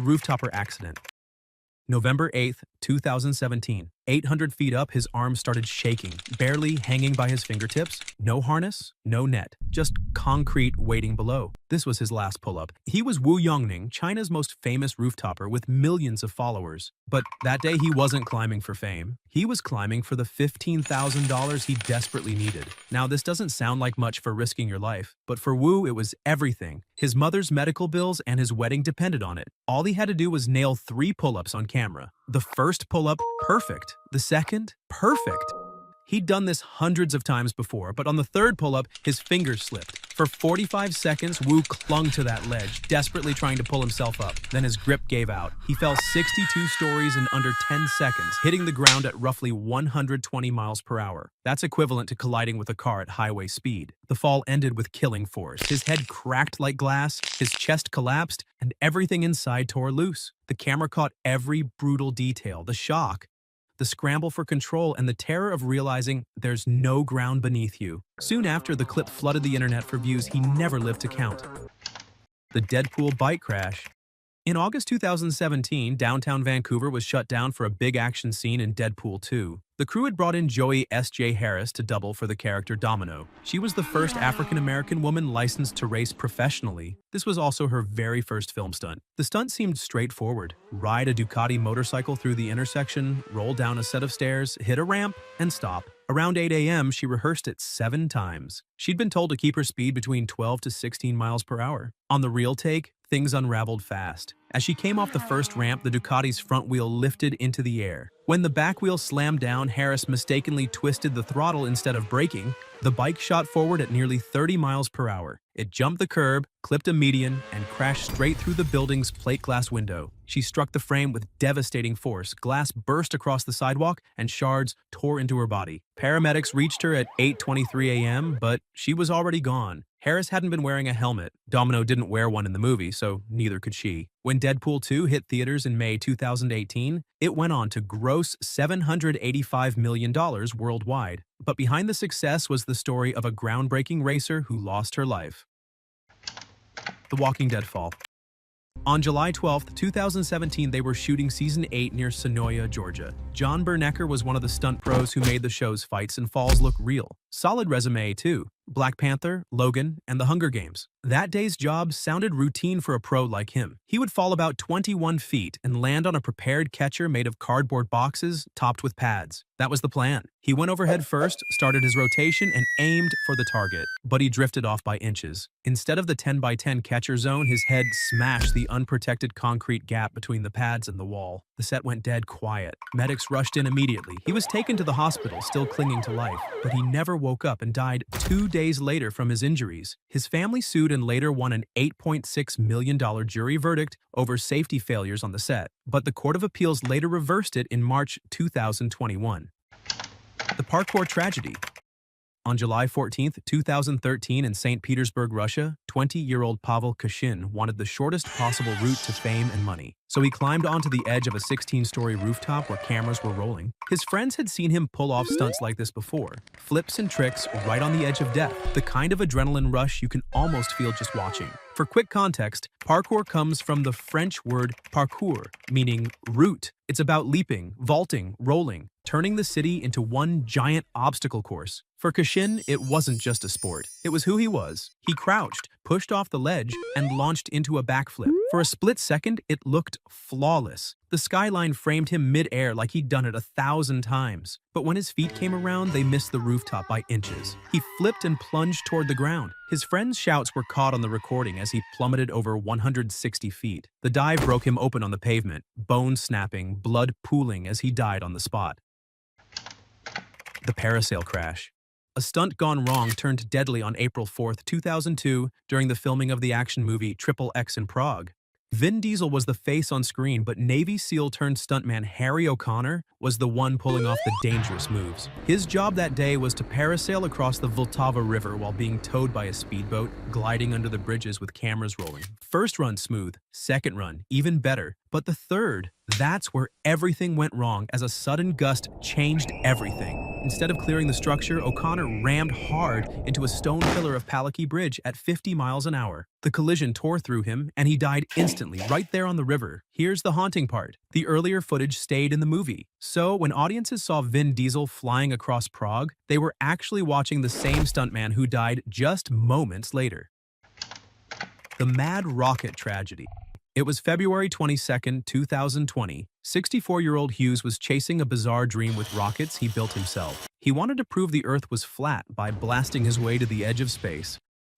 Rooftopper Accident. November 8th, 2017. 800 feet up, his arms started shaking, barely hanging by his fingertips. No harness, no net, just concrete waiting below. This was his last pull-up. He was Wu Yongning, China's most famous rooftopper with millions of followers. But that day he wasn't climbing for fame. He was climbing for the $15,000 he desperately needed. Now, this doesn't sound like much for risking your life, but for Wu, it was everything. His mother's medical bills and his wedding depended on it. All he had to do was nail 3 pull-ups on camera. The first pull-up, perfect. The second, perfect. He'd done this hundreds of times before, but on the third pull-up, his fingers slipped. For 45 seconds, Wu clung to that ledge, desperately trying to pull himself up. Then his grip gave out. He fell 62 stories in under 10 seconds, hitting the ground at roughly 120 miles per hour. That's equivalent to colliding with a car at highway speed. The fall ended with killing force. His head cracked like glass, his chest collapsed, and everything inside tore loose. The camera caught every brutal detail, the shock, the scramble for control, and the terror of realizing there's no ground beneath you. Soon after, the clip flooded the internet for views he never lived to count. The Deadpool bike crash. In August 2017, downtown Vancouver was shut down for a big action scene in Deadpool 2. The crew had brought in Joey S.J. Harris to double for the character Domino. She was the first African-American woman licensed to race professionally. This was also her very first film stunt. The stunt seemed straightforward. Ride a Ducati motorcycle through the intersection, roll down a set of stairs, hit a ramp, and stop. Around 8 a.m., she rehearsed it 7 times. She'd been told to keep her speed between 12 to 16 miles per hour. On the real take, things unraveled fast. As she came off the first ramp, the Ducati's front wheel lifted into the air. When the back wheel slammed down, Harris mistakenly twisted the throttle instead of braking. The bike shot forward at nearly 30 miles per hour. It jumped the curb, clipped a median, and crashed straight through the building's plate glass window. She struck the frame with devastating force. Glass burst across the sidewalk, and shards tore into her body. Paramedics reached her at 8:23 a.m., but she was already gone. Harris hadn't been wearing a helmet. Domino didn't wear one in the movie, so neither could she. When Deadpool 2 hit theaters in May 2018, it went on to gross $785 million worldwide. But behind the success was the story of a groundbreaking racer who lost her life. The Walking Dead fall. On July 12, 2017, they were shooting Season 8 near Sonoya, Georgia. John Bernecker was one of the stunt pros who made the show's fights and falls look real. Solid resume, too. Black Panther, Logan, and The Hunger Games. That day's job sounded routine for a pro like him. He would fall about 21 feet and land on a prepared catcher made of cardboard boxes topped with pads. That was the plan. He went overhead first, started his rotation, and aimed for the target. But he drifted off by inches. Instead of the 10x10 catcher zone, his head smashed the unprotected concrete gap between the pads and the wall. The set went dead quiet. Medics rushed in immediately. He was taken to the hospital, still clinging to life, but he never woke up and died 2 days later from his injuries. His family sued and later won an $8.6 million jury verdict over safety failures on the set, but the Court of Appeals later reversed it in March 2021. The Parkour Tragedy. On July 14, 2013, in St. Petersburg, Russia, 20-year-old Pavel Kashin wanted the shortest possible route to fame and money. So he climbed onto the edge of a 16-story rooftop where cameras were rolling. His friends had seen him pull off stunts like this before. Flips and tricks right on the edge of death. The kind of adrenaline rush you can almost feel just watching. For quick context, parkour comes from the French word parcours, meaning route. It's about leaping, vaulting, rolling, turning the city into one giant obstacle course. For Kashin, it wasn't just a sport. It was who he was. He crouched, pushed off the ledge, and launched into a backflip. For a split second, it looked flawless. The skyline framed him mid-air like he'd done it 1,000 times. But when his feet came around, they missed the rooftop by inches. He flipped and plunged toward the ground. His friends' shouts were caught on the recording as he plummeted over 160 feet. The dive broke him open on the pavement, bones snapping, blood pooling as he died on the spot. The Parasail Crash. A stunt gone wrong turned deadly on April 4, 2002, during the filming of the action movie XXX in Prague. Vin Diesel was the face on screen, but Navy SEAL turned stuntman Harry O'Connor was the one pulling off the dangerous moves. His job that day was to parasail across the Vltava River while being towed by a speedboat, gliding under the bridges with cameras rolling. First run smooth, second run even better, but the third, that's where everything went wrong as a sudden gust changed everything. Instead of clearing the structure, O'Connor rammed hard into a stone pillar of Palacky Bridge at 50 miles an hour. The collision tore through him, and he died instantly right there on the river. Here's the haunting part. The earlier footage stayed in the movie. So, when audiences saw Vin Diesel flying across Prague, they were actually watching the same stuntman who died just moments later. The Mad Rocket Tragedy. It was February 22, 2020. 64-year-old Hughes was chasing a bizarre dream with rockets he built himself. He wanted to prove the Earth was flat by blasting his way to the edge of space.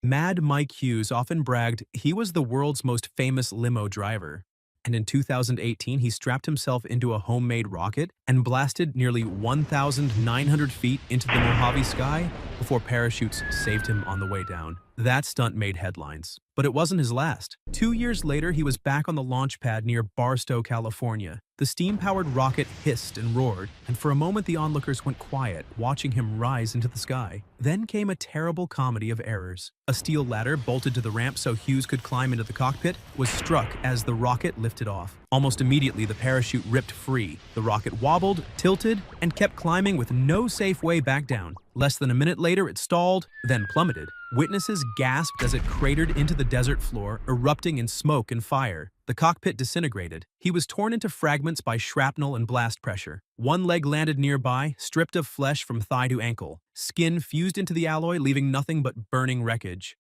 Mad Mike Hughes often bragged he was the world's most famous limo driver. And in 2018, he strapped himself into a homemade rocket and blasted nearly 1,900 feet into the Mojave sky before parachutes saved him on the way down. That stunt made headlines, but it wasn't his last. 2 years later, he was back on the launch pad near Barstow, California. The steam-powered rocket hissed and roared, and for a moment the onlookers went quiet, watching him rise into the sky. Then came a terrible comedy of errors. A steel ladder bolted to the ramp so Hughes could climb into the cockpit was struck as the rocket lifted off. Almost immediately, the parachute ripped free. The rocket wobbled, tilted, and kept climbing with no safe way back down. Less than a minute later, it stalled, then plummeted. Witnesses gasped as it cratered into the desert floor, erupting in smoke and fire. The cockpit disintegrated. He was torn into fragments by shrapnel and blast pressure. One leg landed nearby, stripped of flesh from thigh to ankle. Skin fused into the alloy, leaving nothing but burning wreckage.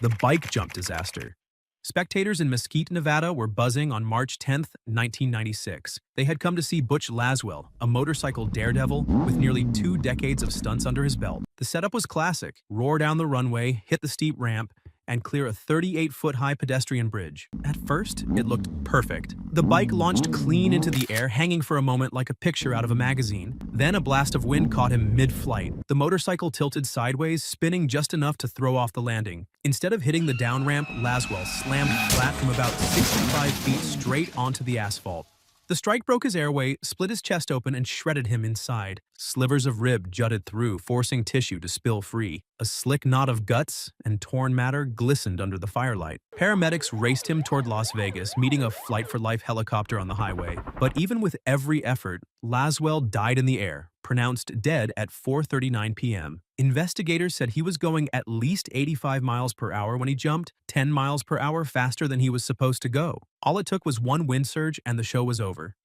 The bike jump disaster. Spectators in Mesquite, Nevada were buzzing on March 10, 1996. They had come to see Butch Laswell, a motorcycle daredevil with nearly 2 decades of stunts under his belt. The setup was classic. Roar down the runway, hit the steep ramp, and clear a 38-foot-high pedestrian bridge. At first, it looked perfect. The bike launched clean into the air, hanging for a moment like a picture out of a magazine. Then a blast of wind caught him mid-flight. The motorcycle tilted sideways, spinning just enough to throw off the landing. Instead of hitting the down ramp, Laswell slammed flat from about 65 feet straight onto the asphalt. The strike broke his airway, split his chest open, and shredded him inside. Slivers of rib jutted through, forcing tissue to spill free. A slick knot of guts and torn matter glistened under the firelight. Paramedics raced him toward Las Vegas, meeting a Flight for Life helicopter on the highway. But even with every effort, Laswell died in the air, pronounced dead at 4:39 p.m. Investigators said he was going at least 85 miles per hour when he jumped, 10 miles per hour faster than he was supposed to go. All it took was one wind surge and the show was over.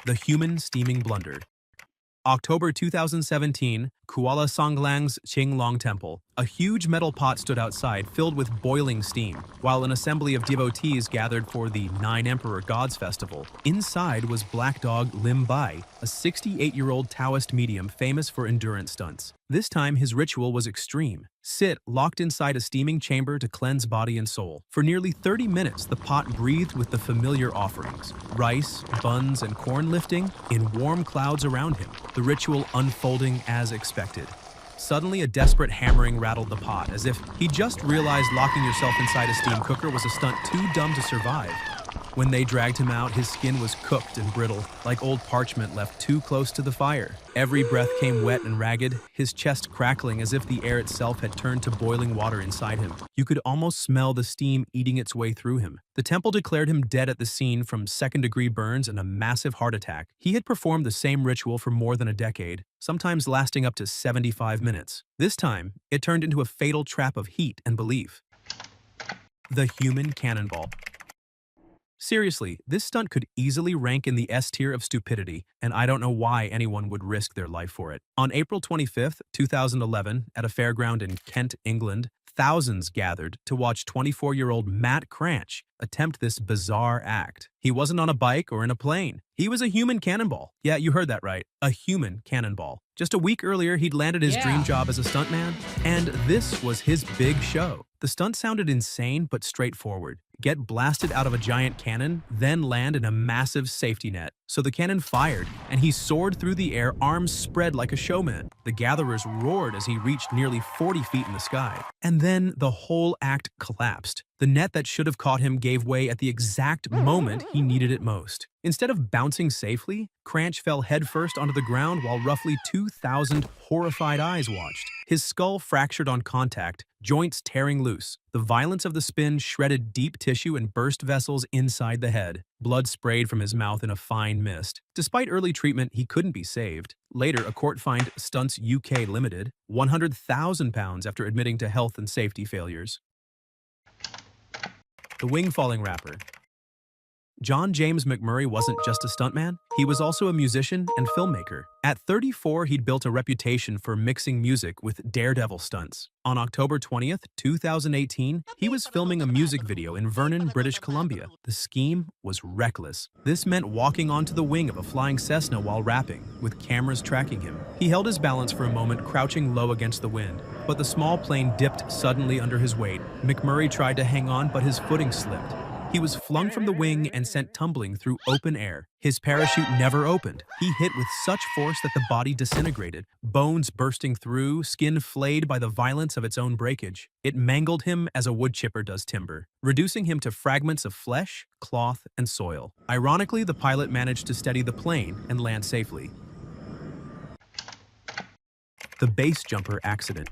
The Human Steaming Blunder. October 2017, Kuala Songlang's Qinglong Temple. A huge metal pot stood outside, filled with boiling steam, while an assembly of devotees gathered for the Nine Emperor Gods Festival. Inside was Black Dog Lim Bai, a 68-year-old Taoist medium famous for endurance stunts. This time, his ritual was extreme. Sit locked inside a steaming chamber to cleanse body and soul. For nearly 30 minutes, the pot breathed with the familiar offerings, rice, buns, and corn lifting in warm clouds around him, the ritual unfolding as expected. Suddenly, a desperate hammering rattled the pot, as if he just realized locking yourself inside a steam cooker was a stunt too dumb to survive. When they dragged him out, his skin was cooked and brittle, like old parchment left too close to the fire. Every breath came wet and ragged, his chest crackling as if the air itself had turned to boiling water inside him. You could almost smell the steam eating its way through him. The temple declared him dead at the scene from second-degree burns and a massive heart attack. He had performed the same ritual for more than a decade, sometimes lasting up to 75 minutes. This time, it turned into a fatal trap of heat and belief. The Human Cannonball. Seriously, this stunt could easily rank in the S tier of stupidity, and I don't know why anyone would risk their life for it. On April 25, 2011, at a fairground in Kent, England, thousands gathered to watch 24-year-old Matt Cranch attempt this bizarre act. He wasn't on a bike or in a plane. He was a human cannonball. Yeah, you heard that right. A human cannonball. Just a week earlier, he'd landed his dream job as a stuntman, and this was his big show. The stunt sounded insane but straightforward. Get blasted out of a giant cannon, then land in a massive safety net. So the cannon fired, and he soared through the air, arms spread like a showman. The gatherers roared as he reached nearly 40 feet in the sky. And then the whole act collapsed. The net that should have caught him gave way at the exact moment he needed it most. Instead of bouncing safely, Cranch fell headfirst onto the ground while roughly 2,000 horrified eyes watched. His skull fractured on contact, joints tearing loose. The violence of the spin shredded deep tissue tissue and burst vessels inside the head. Blood sprayed from his mouth in a fine mist. Despite early treatment, he couldn't be saved. Later, a court fined Stunts UK Limited £100,000 after admitting to health and safety failures. The wing-falling rapper. John James McMurray wasn't just a stuntman, he was also a musician and filmmaker. At 34, he'd built a reputation for mixing music with Daredevil stunts. On October 20th, 2018, he was filming a music video in Vernon, British Columbia. The scheme was reckless. This meant walking onto the wing of a flying Cessna while rapping, with cameras tracking him. He held his balance for a moment, crouching low against the wind, but the small plane dipped suddenly under his weight. McMurray tried to hang on, but his footing slipped. He was flung from the wing and sent tumbling through open air. His parachute never opened. He hit with such force that the body disintegrated, bones bursting through, skin flayed by the violence of its own breakage. It mangled him as a wood chipper does timber, reducing him to fragments of flesh, cloth, and soil. Ironically, the pilot managed to steady the plane and land safely. The base jumper accident.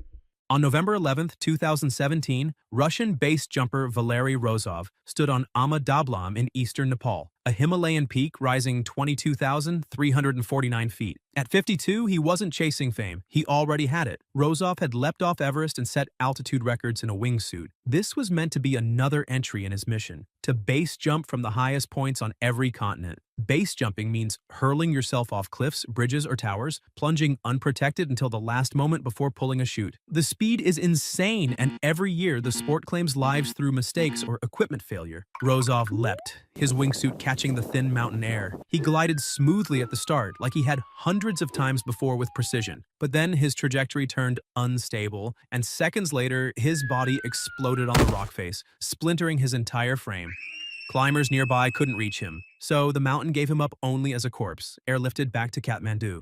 On November 11, 2017, Russian base jumper Valery Rozov stood on Ama Dablam in eastern Nepal, a Himalayan peak rising 22,349 feet. At 52, he wasn't chasing fame. He already had it. Rozov had leapt off Everest and set altitude records in a wingsuit. This was meant to be another entry in his mission, to base jump from the highest points on every continent. Base jumping means hurling yourself off cliffs, bridges, or towers, plunging unprotected until the last moment before pulling a chute. The speed is insane, and every year the sport claims lives through mistakes or equipment failure. Rozov leapt, his wingsuit catching the thin mountain air. He glided smoothly at the start, like he had hundreds of times before with precision. But then his trajectory turned unstable, and seconds later, his body exploded on the rock face, splintering his entire frame. Climbers nearby couldn't reach him, so the mountain gave him up only as a corpse, airlifted back to Kathmandu.